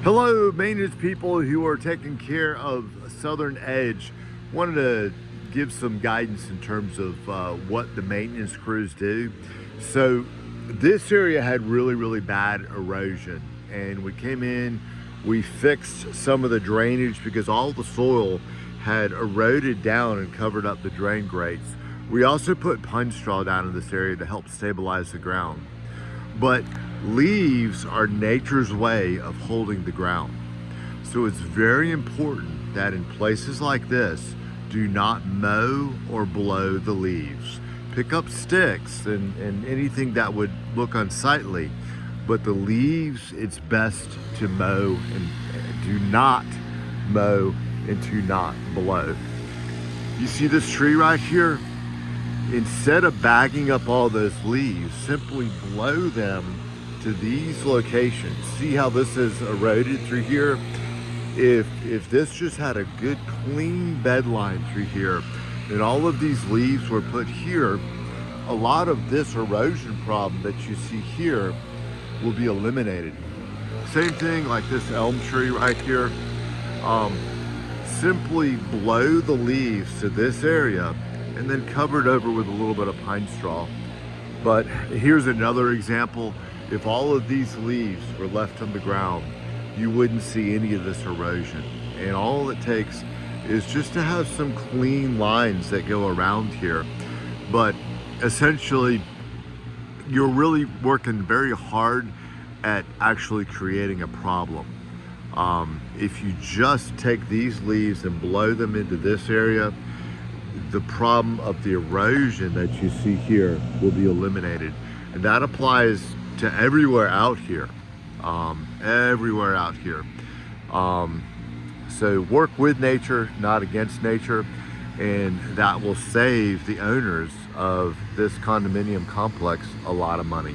Hello, maintenance people who are taking care of Southern Edge. Wanted to give some guidance in terms of what the maintenance crews do. So this area had really bad erosion, and we came in, we fixed some of the drainage because all the soil had eroded down and covered up the drain grates. We also put pine straw down in this area to help stabilize the ground. But leaves are nature's way of holding the ground. So it's very important that in places like this, do not mow or blow the leaves. Pick up sticks and anything that would look unsightly, but the leaves, it's best to mow and do not mow and to not blow. You see this tree right here? Instead of bagging up all those leaves, simply blow them to these locations. See how this is eroded through here? If this just had a good clean bed line through here, and all of these leaves were put here, a lot of this erosion problem that you see here will be eliminated. Same thing like this elm tree right here. Simply blow the leaves to this area and then cover it over with a little bit of pine straw. But here's another example. If all of these leaves were left on the ground, you wouldn't see any of this erosion. And all it takes is just to have some clean lines that go around here. But essentially, you're really working very hard at actually creating a problem. If you just take these leaves and blow them into this area, the problem of the erosion that you see here will be eliminated. And that applies to everywhere out here. Everywhere out here. So work with nature, not against nature, and that will save the owners of this condominium complex a lot of money.